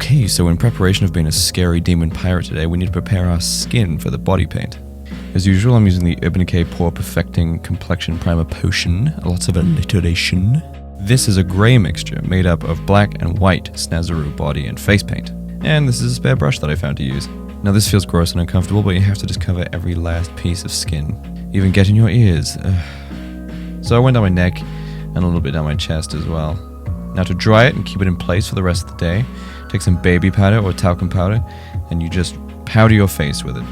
Okay, so in preparation of being a scary demon pirate today, we need to prepare our skin for the body paint. As usual, I'm using the Urban Decay Pore Perfecting Complexion Primer Potion, lots of alliteration. This is a grey mixture made up of black and white Snazaroo body and face paint. And this is a spare brush that I found to use. Now this feels gross and uncomfortable, but you have to just cover every last piece of skin. Even get in your ears. So I went down my neck and a little bit down my chest as well. Now to dry it and keep it in place for the rest of the day, take some baby powder or talcum powder and you just powder your face with it.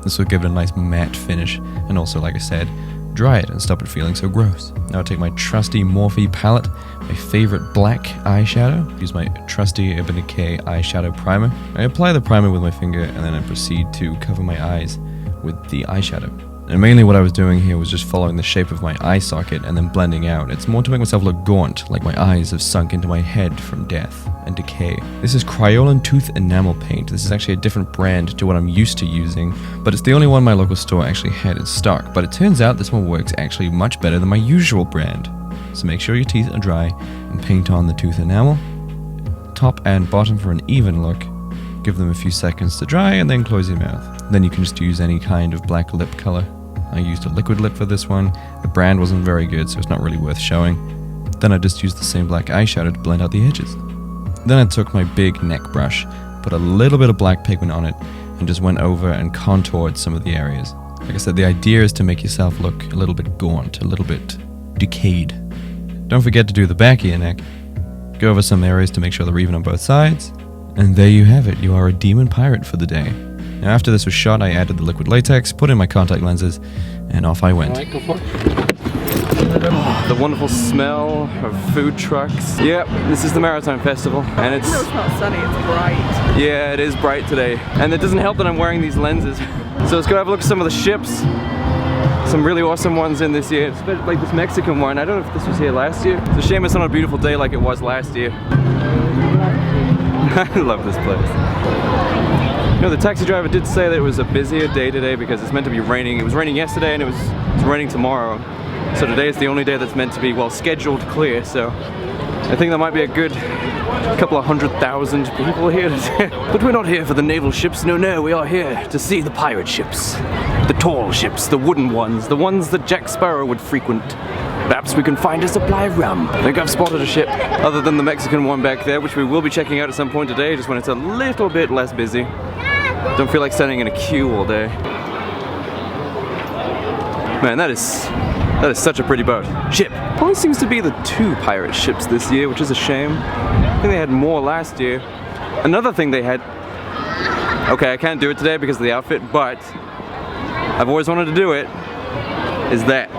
This will give it a nice matte finish and also, like I said, dry it and stop it feeling so gross. Now I take my trusty Morphe palette, my favorite black eyeshadow, use my trusty Urban Decay eyeshadow primer. I apply the primer with my finger and then I proceed to cover my eyes with the eyeshadow. And mainly what I was doing here was just following the shape of my eye socket and then blending out. It's more to make myself look gaunt, like my eyes have sunk into my head from death and decay. This is Kryolan Tooth Enamel Paint. This is actually a different brand to what I'm used to using, but it's the only one my local store actually had in stock. But it turns out this one works actually much better than my usual brand. So make sure your teeth are dry and paint on the tooth enamel, top and bottom for an even look. Give them a few seconds to dry and then close your mouth. Then you can just use any kind of black lip color. I used a liquid lip for this one. The brand wasn't very good, so it's not really worth showing. Then I just used the same black eyeshadow to blend out the edges. Then I took my big neck brush, put a little bit of black pigment on it, and just went over and contoured some of the areas. Like I said, the idea is to make yourself look a little bit gaunt, a little bit decayed. Don't forget to do the back of your neck. Go over some areas to make sure they're even on both sides. And there you have it, you are a demon pirate for the day. Now after this was shot, I added the liquid latex, put in my contact lenses, and off I went. Alright, go for it. The wonderful smell of food trucks. Yep, this is the Maritime Festival, and it's... No, it's not sunny, it's bright. Yeah, it is bright today. And it doesn't help that I'm wearing these lenses. So let's go have a look at some of the ships. Some really awesome ones in this year. It's like this Mexican one. I don't know if this was here last year. It's a shame it's not a beautiful day like it was last year. I love this place. You know, the taxi driver did say that it was a busier day today because it's meant to be raining. It was raining yesterday and it's raining tomorrow. So today is the only day that's meant to be, well, scheduled clear. So I think there might be a good couple of 100,000 people here today. But we're not here for the naval ships. No, we are here to see the pirate ships. The tall ships, the wooden ones, the ones that Jack Sparrow would frequent. Perhaps we can find a supply of rum. I think I've spotted a ship, other than the Mexican one back there, which we will be checking out at some point today, just when it's a little bit less busy. Don't feel like standing in a queue all day. Man, that is such a pretty boat. Ship. Only seems to be the 2 pirate ships this year, which is a shame. I think they had more last year. Another thing they had... Okay, I can't do it today because of the outfit, but I've always wanted to do it, is that.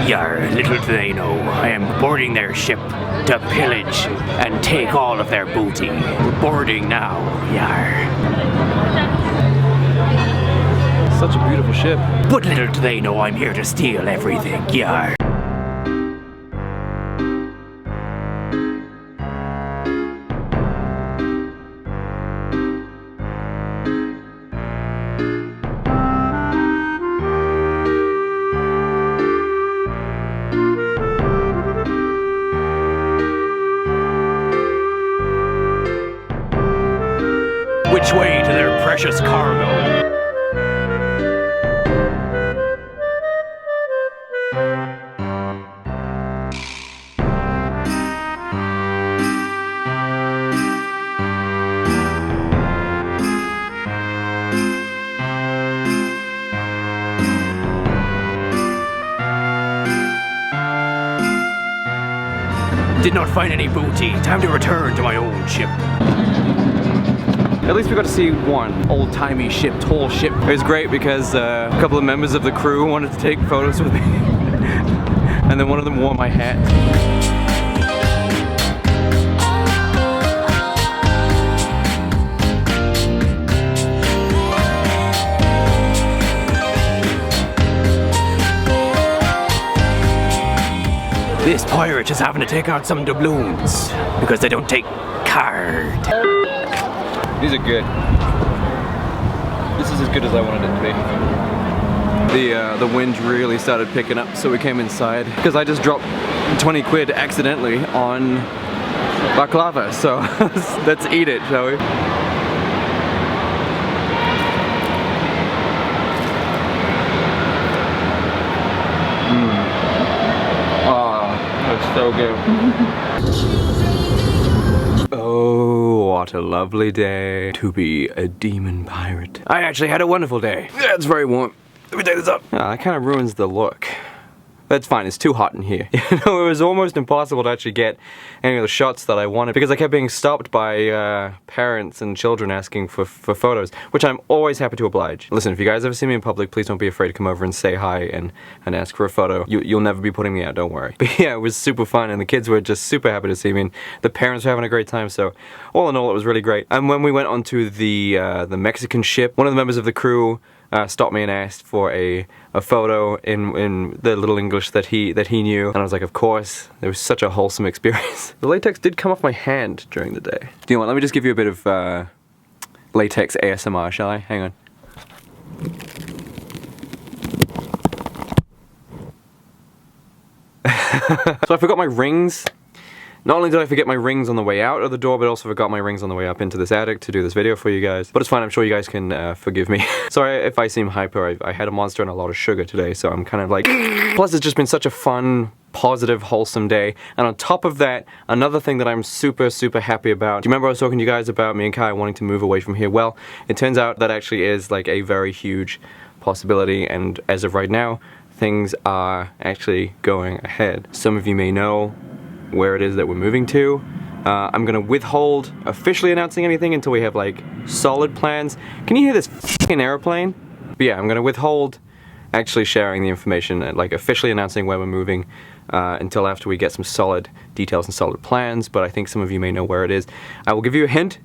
Yar, little do they know, I am boarding their ship to pillage and take all of their booty. We're boarding now, yar. Such a beautiful ship. But little do they know I'm here to steal everything, yar. Which way to their precious cargo? Did not find any booty. Time to return to my own ship. At least we got to see one old-timey ship, tall ship. It was great because a couple of members of the crew wanted to take photos with me. And then one of them wore my hat. This pirate is having to take out some doubloons because they don't take card. These are good. This is as good as I wanted it to be. The wind really started picking up, so we came inside because I just dropped 20 quid accidentally on baklava. So let's eat it, shall we? So good. Oh, what a lovely day to be a demon pirate. I actually had a wonderful day. Yeah, it's very warm. Let me take this up. That kind of ruins the look. That's fine, it's too hot in here. You know, it was almost impossible to actually get any of the shots that I wanted because I kept being stopped by parents and children asking for photos, which I'm always happy to oblige. Listen, if you guys ever see me in public, please don't be afraid to come over and say hi and ask for a photo. You'll never be putting me out, don't worry. But yeah, it was super fun and the kids were just super happy to see me and the parents were having a great time, so all in all, it was really great. And when we went onto the Mexican ship, one of the members of the crew stopped me and asked for a photo in the little English that he knew, and I was like, of course. It was such a wholesome experience. The latex did come off my hand during the day. Do you know what? Let me just give you a bit of latex ASMR, shall I? Hang on. So I forgot my rings. Not only did I forget my rings on the way out of the door, but also forgot my rings on the way up into this attic to do this video for you guys. But it's fine, I'm sure you guys can forgive me. Sorry if I seem hyper, I had a monster and a lot of sugar today, so I'm kind of like... Plus it's just been such a fun, positive, wholesome day. And on top of that, another thing that I'm super, super happy about. Do you remember I was talking to you guys about me and Kai wanting to move away from here? Well, it turns out that actually is like a very huge possibility, and as of right now, things are actually going ahead. Some of you may know where it is that we're moving to. I'm gonna withhold officially announcing anything until we have like solid plans. Can you hear this f***ing airplane? But yeah, I'm gonna withhold actually sharing the information and like officially announcing where we're moving until after we get some solid details and solid plans, but I think some of you may know where it is. I will give you a hint.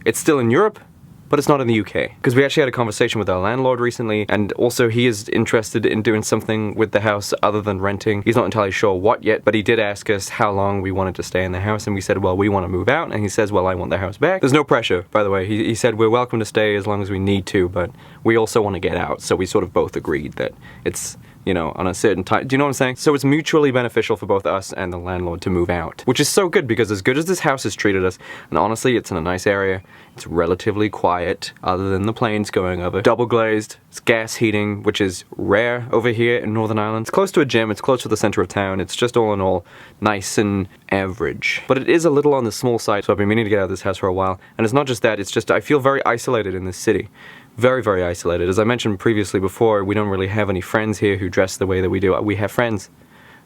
It's still in Europe, but it's not in the UK. Because we actually had a conversation with our landlord recently, and also he is interested in doing something with the house other than renting. He's not entirely sure what yet, but he did ask us how long we wanted to stay in the house, and we said, well, we want to move out, and he says, well, I want the house back. There's no pressure, by the way. He said we're welcome to stay as long as we need to, but we also want to get out, so we sort of both agreed that it's, you know, on a certain time. Do you know what I'm saying? So it's mutually beneficial for both us and the landlord to move out, which is so good because as good as this house has treated us, and honestly, it's in a nice area, it's relatively quiet other than the planes going over. Double glazed, it's gas heating, which is rare over here in Northern Ireland. It's close to a gym, it's close to the center of town, it's just all in all nice and average. But it is a little on the small side, so I've been meaning to get out of this house for a while. And it's not just that, it's just I feel very isolated in this city. Very, very isolated. As I mentioned previously before, we don't really have any friends here who dress the way that we do. We have friends,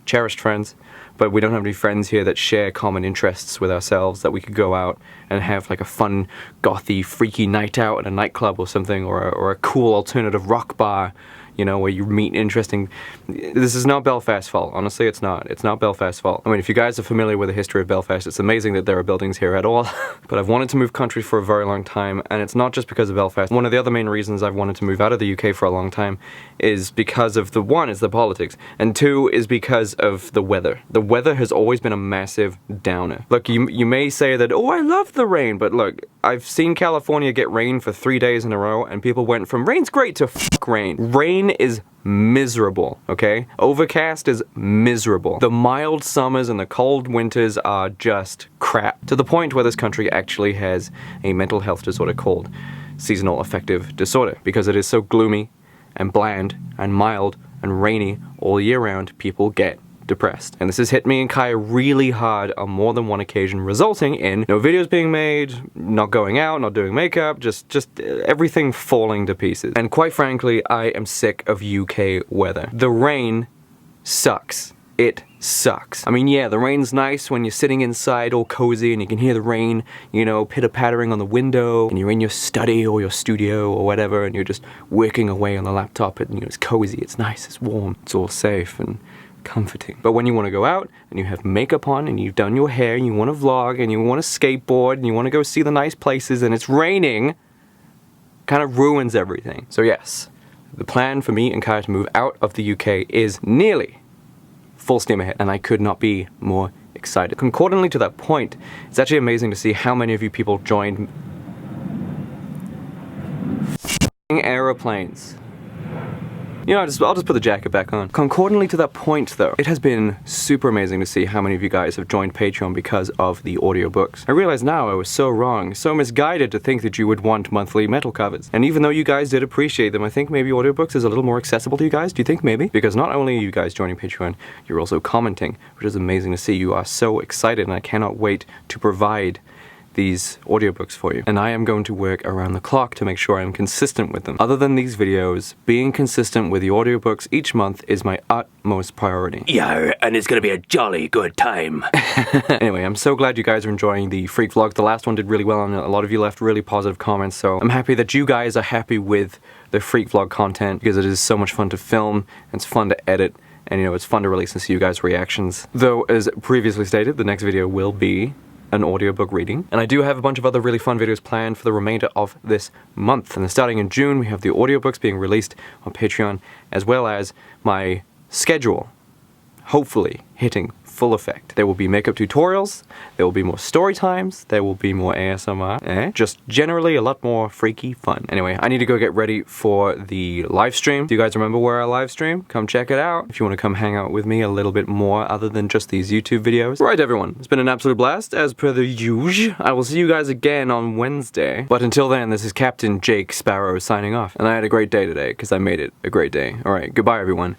cherished friends, but we don't have any friends here that share common interests with ourselves that we could go out and have like a fun, gothy, freaky night out at a nightclub or something, or a cool alternative rock bar, you know, where you meet interesting... This is not Belfast's fault. Honestly, it's not. It's not Belfast's fault. I mean, if you guys are familiar with the history of Belfast, it's amazing that there are buildings here at all. But I've wanted to move country for a very long time, and it's not just because of Belfast. One of the other main reasons I've wanted to move out of the UK for a long time is because of one is the politics, and two is because of the weather. The weather has always been a massive downer. Look, you may say that, oh, I love the rain, but look, I've seen California get rain for 3 days in a row, and people went from rain's great to f*** rain. Rain is miserable, okay? Overcast is miserable. The mild summers and the cold winters are just crap. To the point where this country actually has a mental health disorder called seasonal affective disorder. Because it is so gloomy and bland and mild and rainy all year round, people get depressed. And this has hit me and Kai really hard on more than one occasion, resulting in no videos being made, not going out, not doing makeup, just everything falling to pieces. And quite frankly, I am sick of UK weather. The rain sucks. It sucks. I mean, yeah, the rain's nice when you're sitting inside all cozy and you can hear the rain, you know, pitter-pattering on the window, and you're in your study or your studio or whatever, and you're just working away on the laptop, and you know, it's cozy, it's nice, it's warm, it's all safe and comforting. But when you want to go out and you have makeup on and you've done your hair and you want to vlog and you want to skateboard and you want to go see the nice places and it's raining, kind of ruins everything. So yes, the plan for me and Kai to move out of the UK is nearly full steam ahead, and I could not be more excited. Concordantly to that point, it's actually amazing to see how many of you people joined aeroplanes. You know, I'll just put the jacket back on. Concordantly to that point though, it has been super amazing to see how many of you guys have joined Patreon because of the audiobooks. I realize now I was so wrong, so misguided to think that you would want monthly metal covers. And even though you guys did appreciate them, I think maybe audiobooks is a little more accessible to you guys. Do you think maybe? Because not only are you guys joining Patreon, you're also commenting, which is amazing to see. You are so excited and I cannot wait to provide these audiobooks for you. And I am going to work around the clock to make sure I am consistent with them. Other than these videos, being consistent with the audiobooks each month is my utmost priority. Yeah, and it's gonna be a jolly good time. Anyway, I'm so glad you guys are enjoying the Freak vlog. The last one did really well and a lot of you left really positive comments, so I'm happy that you guys are happy with the Freak vlog content because it is so much fun to film and it's fun to edit. And you know, it's fun to release and see you guys' reactions. Though, as previously stated, the next video will be an audiobook reading. And I do have a bunch of other really fun videos planned for the remainder of this month. And then starting in June, we have the audiobooks being released on Patreon, as well as my schedule, hopefully hitting full effect. There will be makeup tutorials, there will be more story times, there will be more ASMR, just generally a lot more freaky fun. Anyway, I need to go get ready for the live stream. Do you guys remember where I live stream? Come check it out if you want to come hang out with me a little bit more other than just these YouTube videos. Right everyone, it's been an absolute blast as per the usual. I will see you guys again on Wednesday. But until then, this is Captain Jake Sparrow signing off. And I had a great day today because I made it a great day. Alright, goodbye everyone.